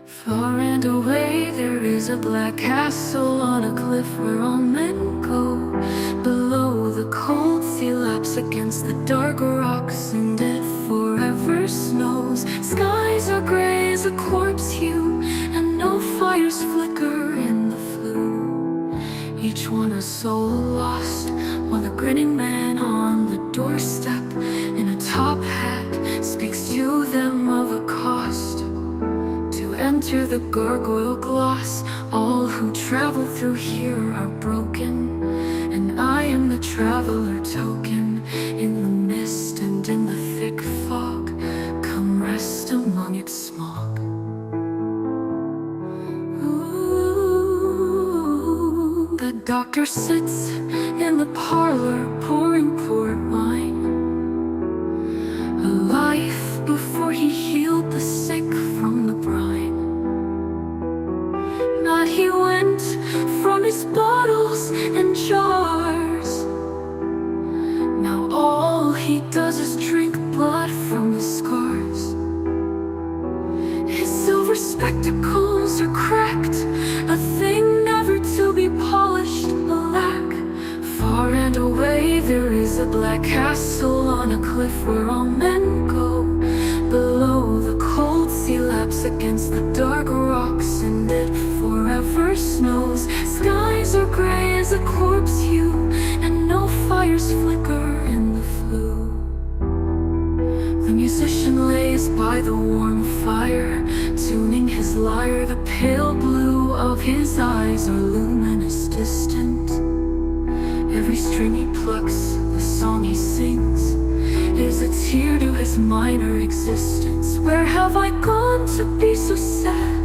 Far and away there is a black castle on a cliff where all men go. Below the cold sea laps against the dark rocks, and it forever snows. Skies are gray as a corpse hue, and no fires flicker in the flue. Each one a soul lost, while the grinning man on the doorstep in a top hat speaks to them of a cost. To enter the gargoyle gloss, all who travel through here are broken, and I am the traveler token. In the mist and in the thick fog, come rest among its smog. Ooh, the doctor sits in the parlor pouring port wine, a life before he healed the sick from the brine. Not he went from his bottles and jars. Now all he does is drink blood from his scars. His silver spectacles are cracked, a thing never to be polished, alack. Far and away there is a black castle on a cliff where all men go. Below the cold sea laps against the dark rocks, and it forever snows. Skies are gray as a corpse hue, and no fires flicker in the flue. The musician lays by the warm fire, tuning his lyre. The pale blue of his eyes are luminous distant. Every string he plucks, the song he sings, is a tear to his minor existence. Where have I gone to be so sad?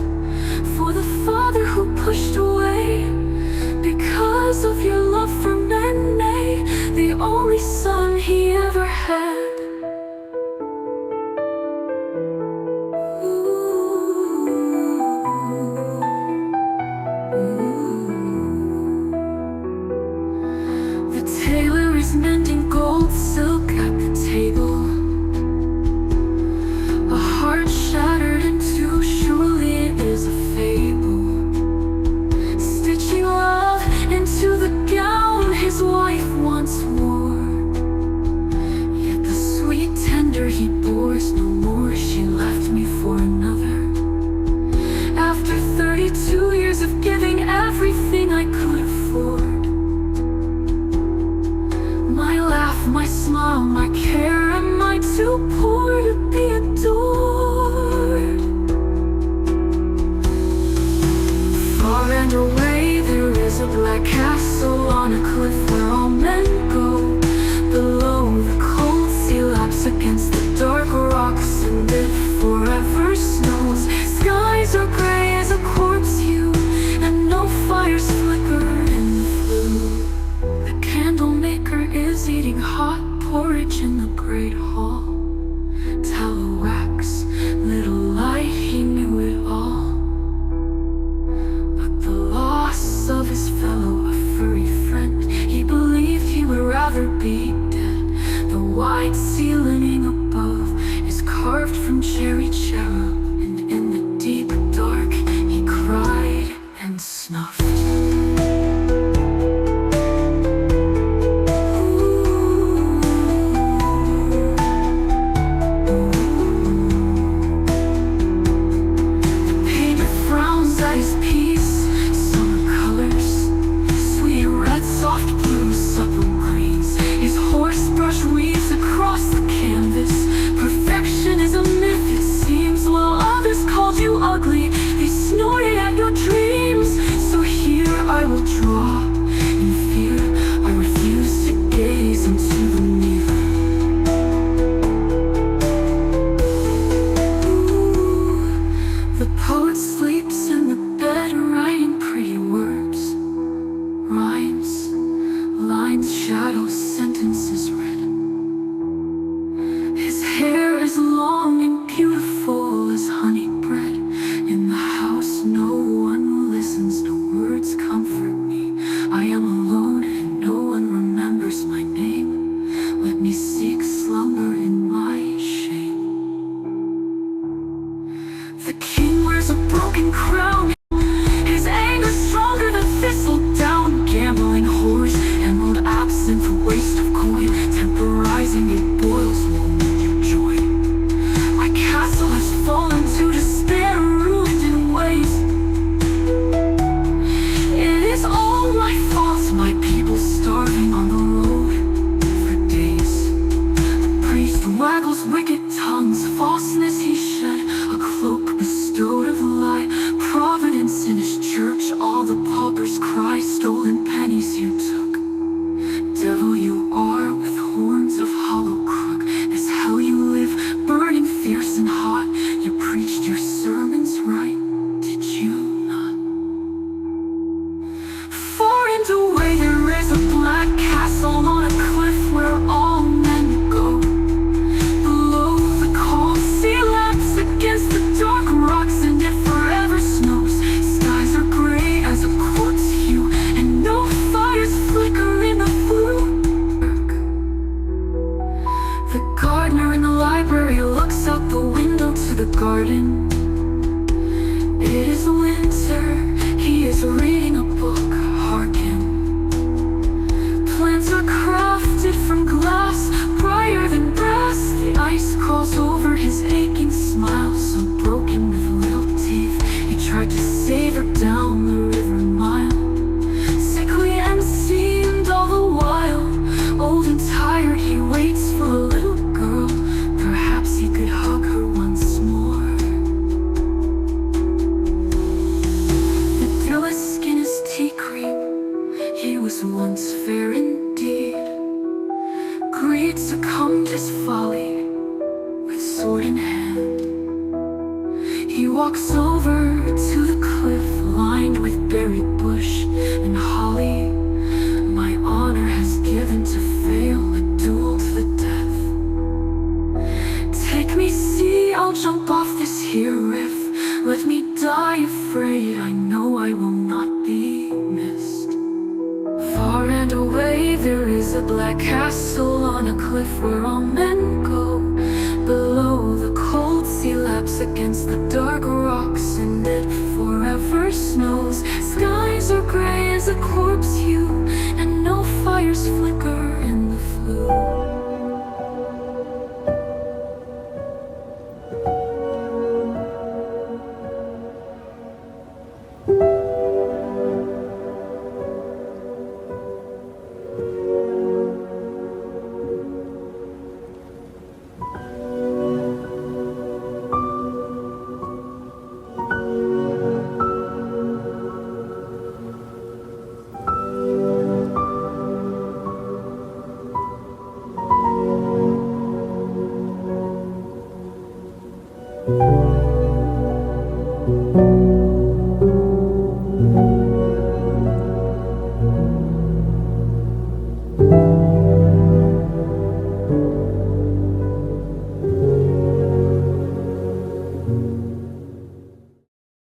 For the father who pushed away, because of your love for men, nay, the only son he ever had. The tailor is mending gold silk at the table. A heart shattered in two, surely it is a fable. Stitching love into the gown his wife once wore. Yet the sweet tender he bores no more. She left me for another. After 32 years of giving everything I could afford. My laugh, my smile, my care, am I too poor to be adored? Far and away there is a black castle on a cliff where all men go. Below the cold sea laps against the dark rocks, and it forever snows. Skies are gray as a corpse hue, and no fires flicker in the flue. The candle maker is eating hot porridge in the great hall. Tallow wax, little light, he knew it all. But the loss of his fellow, a furry friend, he believed he would rather be dead. The white ceiling above is carved from cherry cherub, and in the deep dark he cried and snuffed. Ugly, they snorted at your dreams. So here I will draw. In fear, I refuse to gaze into the mirror. Ooh, the poet sleeps in the bed, writing pretty words, rhymes, lines, shadows, sentences read. His hair is long and beautiful as honey bread. In the house no one listens, no words comfort me. I am alone and no one remembers my name. Let me seek slumber in my shame. The king wears a broken crown, his anger stronger than thistledown. Gambling whores, emerald absinthe, waste of coin, temporizing it boils, won't make you joy. My castle has fallen to despair, ruined in ways. It is all my fault, my people starving on the road for days. The priest waggles wicked tongues, falseness he shed, a cloak bestowed of lie. Providence in his church, all the paupers cry. Stolen pennies you took, devil you are with horns of hollow crook. This hell you live, burning fierce and hot. You preached your sermons right, did you not? Far and away there is a black castle on a cliff where all men go. Below the cold sea laps against the dark rocks, and it forever snows. Skies are gray as a quartz hue, and no fires flicker in the blue. The gardener in the library looks out the window to the garden. It is winter, he is reading a book. Hearken, plants are crafted from glass, brighter than brass. The ice crawls over his aching smile, so broken with little teeth. He tried to save her down the river mile, sickly and seamed all the while. Old and tired, he waits for a little girl. Perhaps he could hug her once more. The delisk in his tea cream, he was once fair indeed. Greed succumbed his folly with sword in hand. He walks over to the cliff lined with berry bush and holly. My honor has given to fail, a duel to the death. Take me, see, I'll jump off this here riff. Let me die afraid, I know I will not be missed. Far and away there is a black castle on a cliff where all men go. Below the cold sea laps against the dark rocks, and it forever snows. Skies are gray as a corpse hue, and no fires flicker in the flue.